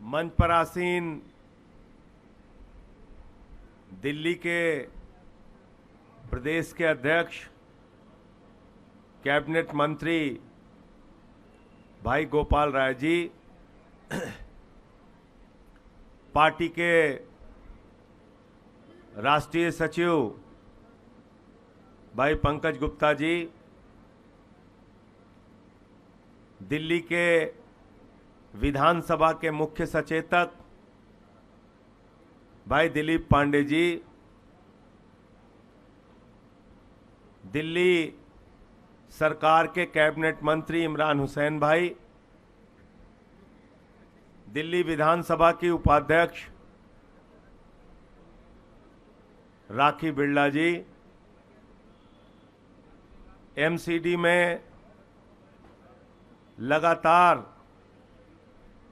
मंच पर आसीन दिल्ली के प्रदेश के अध्यक्ष कैबिनेट मंत्री भाई गोपाल राय जी, पार्टी के राष्ट्रीय सचिव भाई पंकज गुप्ता जी, दिल्ली के विधानसभा के मुख्य सचेतक भाई दिलीप पांडे जी, दिल्ली सरकार के कैबिनेट मंत्री इमरान हुसैन भाई, दिल्ली विधानसभा की उपाध्यक्ष राखी बिरला जी, एमसीडी में लगातार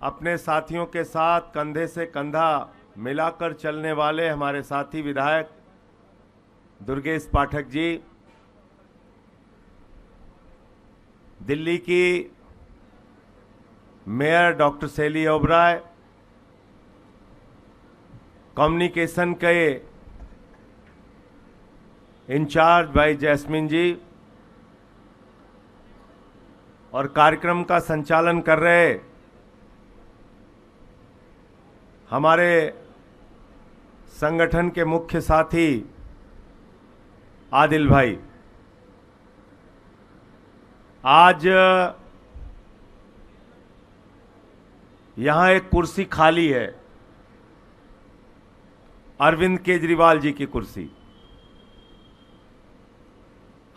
अपने साथियों के साथ कंधे से कंधा मिलाकर चलने वाले हमारे साथी विधायक दुर्गेश पाठक जी, दिल्ली की मेयर डॉक्टर शैली ओबराय, कम्युनिकेशन के इंचार्ज भाई जैस्मिन जी और कार्यक्रम का संचालन कर रहे हमारे संगठन के मुख्य साथी आदिल भाई। आज यहां एक कुर्सी खाली है, अरविंद केजरीवाल जी की कुर्सी।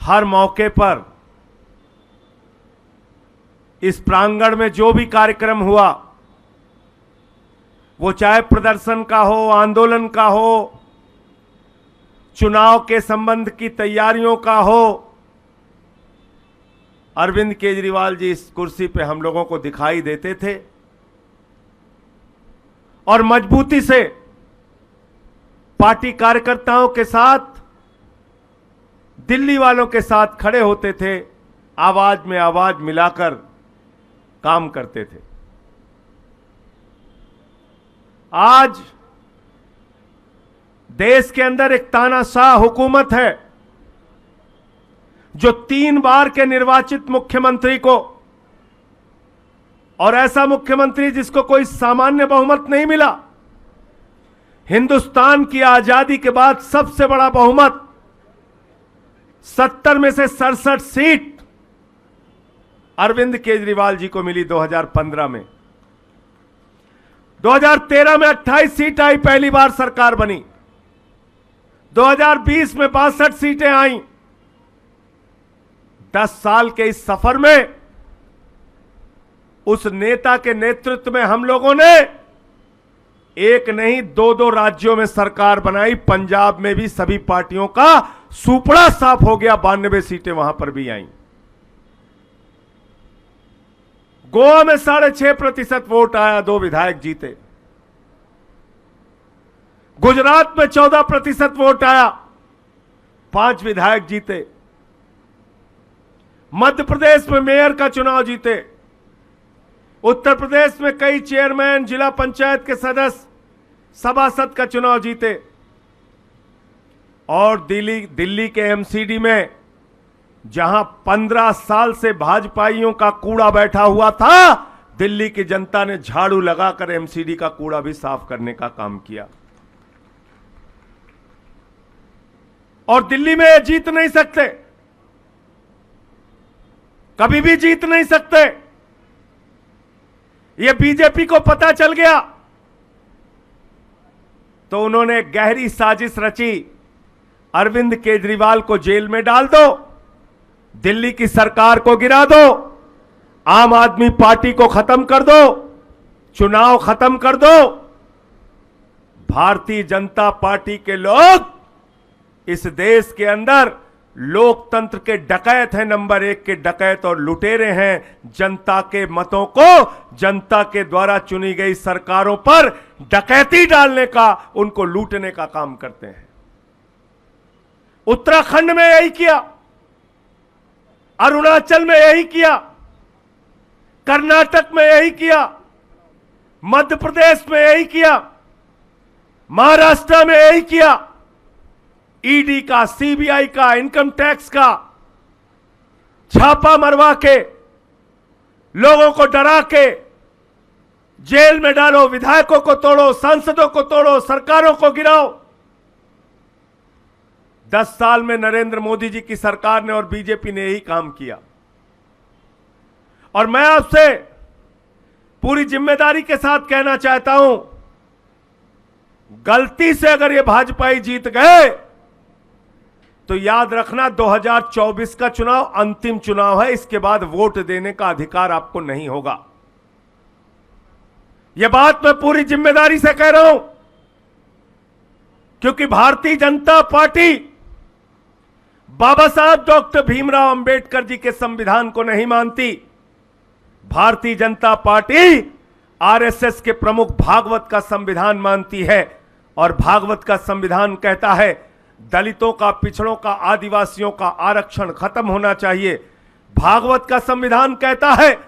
हर मौके पर इस प्रांगण में जो भी कार्यक्रम हुआ, वो चाहे प्रदर्शन का हो, आंदोलन का हो, चुनाव के संबंध की तैयारियों का हो, अरविंद केजरीवाल जी इस कुर्सी पे हम लोगों को दिखाई देते थे और मजबूती से पार्टी कार्यकर्ताओं के साथ, दिल्ली वालों के साथ खड़े होते थे, आवाज में आवाज मिलाकर काम करते थे। आज देश के अंदर एक तानाशाह हुकूमत है जो 3 बार के निर्वाचित मुख्यमंत्री को, और ऐसा मुख्यमंत्री जिसको कोई सामान्य बहुमत नहीं मिला, हिंदुस्तान की आजादी के बाद सबसे बड़ा बहुमत 70 में से 67 सीट अरविंद केजरीवाल जी को मिली 2015 में। 2013 में 28 सीट आई, पहली बार सरकार बनी। 2020 में 62 सीटें आई। 10 साल के इस सफर में उस नेता के नेतृत्व में हम लोगों ने एक नहीं 2 राज्यों में सरकार बनाई। पंजाब में भी सभी पार्टियों का सुपड़ा साफ हो गया, 92 सीटें वहां पर भी आईं। गोवा में 6.5% वोट आया, 2 विधायक जीते। गुजरात में 14% वोट आया, 5 विधायक जीते। मध्य प्रदेश में मेयर का चुनाव जीते। उत्तर प्रदेश में कई चेयरमैन, जिला पंचायत के सदस्य, सभासद का चुनाव जीते। और दिल्ली के एमसीडी में जहां 15 साल से भाजपाइयों का कूड़ा बैठा हुआ था, दिल्ली की जनता ने झाड़ू लगाकर एमसीडी का कूड़ा भी साफ करने का काम किया। और दिल्ली में जीत नहीं सकते, कभी भी जीत नहीं सकते, यह बीजेपी को पता चल गया। तो उन्होंने गहरी साजिश रची, अरविंद केजरीवाल को जेल में डाल दो, दिल्ली की सरकार को गिरा दो, आम आदमी पार्टी को खत्म कर दो, चुनाव खत्म कर दो। भारतीय जनता पार्टी के लोग इस देश के अंदर लोकतंत्र के डकैत हैं, नंबर 1 के डकैत और लुटेरे हैं। जनता के मतों को, जनता के द्वारा चुनी गई सरकारों पर डकैती डालने का, उनको लूटने का काम करते हैं। उत्तराखंड में यही किया, अरुणाचल में यही किया, कर्नाटक में यही किया, मध्य प्रदेश में यही किया, महाराष्ट्र में यही किया। ईडी का, सीबीआई का, इनकम टैक्स का छापा मरवा के, लोगों को डरा के जेल में डालो, विधायकों को तोड़ो, सांसदों को तोड़ो, सरकारों को गिराओ। 10 साल में नरेंद्र मोदी जी की सरकार ने और बीजेपी ने यही काम किया। और मैं आपसे पूरी जिम्मेदारी के साथ कहना चाहता हूं, गलती से अगर ये भाजपाई जीत गए तो याद रखना 2024 का चुनाव अंतिम चुनाव है। इसके बाद वोट देने का अधिकार आपको नहीं होगा। यह बात मैं पूरी जिम्मेदारी से कह रहा हूं, क्योंकि भारतीय जनता पार्टी बाबा साहब डॉक्टर भीमराव अंबेडकर जी के संविधान को नहीं मानती। भारतीय जनता पार्टी आरएसएस के प्रमुख भागवत का संविधान मानती है। और भागवत का संविधान कहता है दलितों का, पिछड़ों का, आदिवासियों का आरक्षण खत्म होना चाहिए। भागवत का संविधान कहता है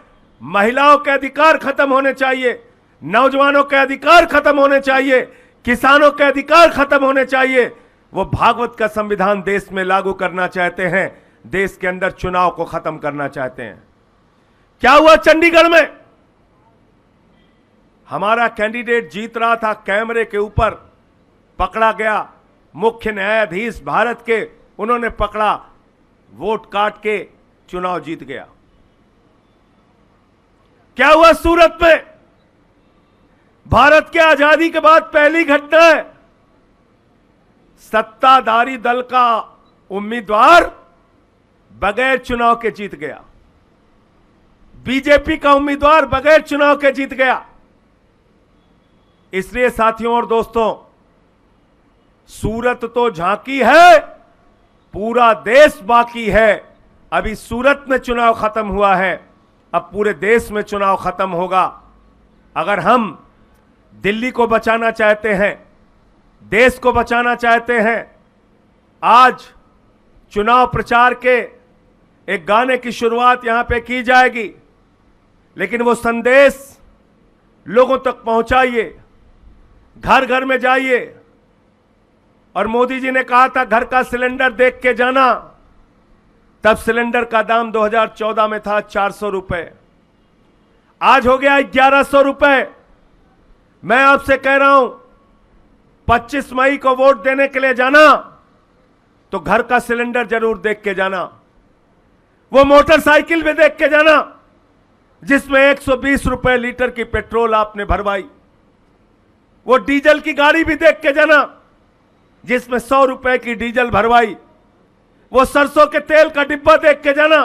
महिलाओं के अधिकार खत्म होने चाहिए, नौजवानों के अधिकार खत्म होने चाहिए, किसानों के अधिकार खत्म होने चाहिए। वो भागवत का संविधान देश में लागू करना चाहते हैं, देश के अंदर चुनाव को खत्म करना चाहते हैं। क्या हुआ चंडीगढ़ में? हमारा कैंडिडेट जीत रहा था, कैमरे के ऊपर पकड़ा गया, मुख्य न्यायाधीश भारत के, उन्होंने पकड़ा, वोट काट के चुनाव जीत गया। क्या हुआ सूरत में? भारत के आजादी के बाद पहली घटना है, सत्ताधारी दल का उम्मीदवार बगैर चुनाव के जीत गया। बीजेपी का उम्मीदवार बगैर चुनाव के जीत गया। इसलिए साथियों और दोस्तों, सूरत तो झांकी है, पूरा देश बाकी है। अभी सूरत में चुनाव खत्म हुआ है, अब पूरे देश में चुनाव खत्म होगा। अगर हम दिल्ली को बचाना चाहते हैं, देश को बचाना चाहते हैं, आज चुनाव प्रचार के एक गाने की शुरुआत यहां पे की जाएगी, लेकिन वो संदेश लोगों तक पहुंचाइए, घर घर में जाइए। और मोदी जी ने कहा था घर का सिलेंडर देख के जाना, तब सिलेंडर का दाम 2014 में था 400 रुपए, आज हो गया 1100 रुपए। मैं आपसे कह रहा हूं 25 मई को वोट देने के लिए जाना तो घर का सिलेंडर जरूर देख के जाना। वो मोटरसाइकिल भी देख के जाना जिसमें 120 रुपए लीटर की पेट्रोल आपने भरवाई। वो डीजल की गाड़ी भी देख के जाना जिसमें 100 रुपए की डीजल भरवाई। वो सरसों के तेल का डिब्बा देख के जाना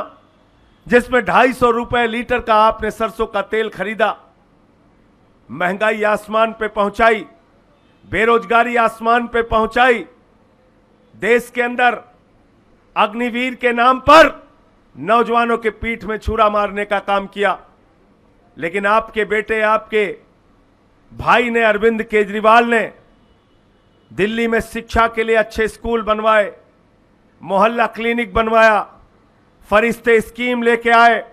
जिसमें 250 रुपए लीटर का आपने सरसों का तेल खरीदा। महंगाई आसमान पे पहुंचाई, बेरोजगारी आसमान पे पहुंचाई, देश के अंदर अग्निवीर के नाम पर नौजवानों के पीठ में छुरा मारने का काम किया। लेकिन आपके बेटे, आपके भाई ने, अरविंद केजरीवाल ने दिल्ली में शिक्षा के लिए अच्छे स्कूल बनवाए, मोहल्ला क्लिनिक बनवाया, फरिश्ते स्कीम लेके आए,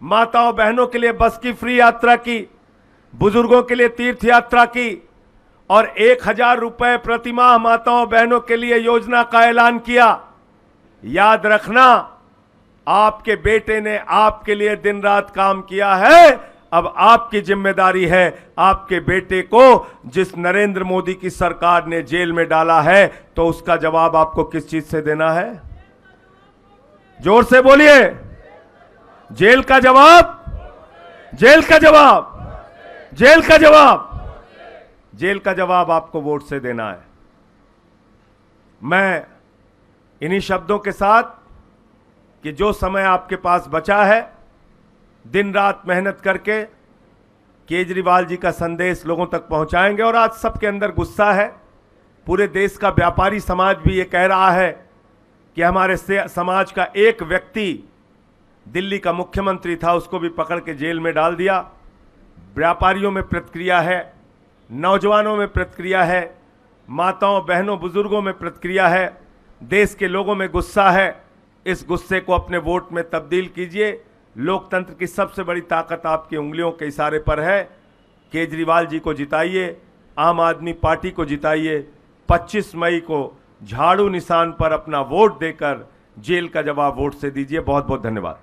माताओं बहनों के लिए बस की फ्री यात्रा की, बुजुर्गों के लिए तीर्थ यात्रा की और 1000 रुपए प्रतिमाह माताओं बहनों के लिए योजना का ऐलान किया। याद रखना, आपके बेटे ने आपके लिए दिन रात काम किया है। अब आपकी जिम्मेदारी है आपके बेटे को जिस नरेंद्र मोदी की सरकार ने जेल में डाला है, तो उसका जवाब आपको किस चीज से देना है? जोर से बोलिए, जेल का जवाब, जेल का जवाब, जेल का जवाब, जेल का जवाब आपको वोट से देना है। मैं इन्हीं शब्दों के साथ कि जो समय आपके पास बचा है, दिन रात मेहनत करके केजरीवाल जी का संदेश लोगों तक पहुंचाएंगे। और आज सबके अंदर गुस्सा है, पूरे देश का व्यापारी समाज भी ये कह रहा है कि हमारे समाज का एक व्यक्ति दिल्ली का मुख्यमंत्री था, उसको भी पकड़ के जेल में डाल दिया। व्यापारियों में प्रतिक्रिया है, नौजवानों में प्रतिक्रिया है, माताओं बहनों बुजुर्गों में प्रतिक्रिया है, देश के लोगों में गुस्सा है। इस गुस्से को अपने वोट में तब्दील कीजिए। लोकतंत्र की सबसे बड़ी ताकत आपकी उंगलियों के इशारे पर है। केजरीवाल जी को जिताइए, आम आदमी पार्टी को जिताइए। 25 मई को झाड़ू निशान पर अपना वोट देकर जेल का जवाब वोट से दीजिए। बहुत बहुत धन्यवाद।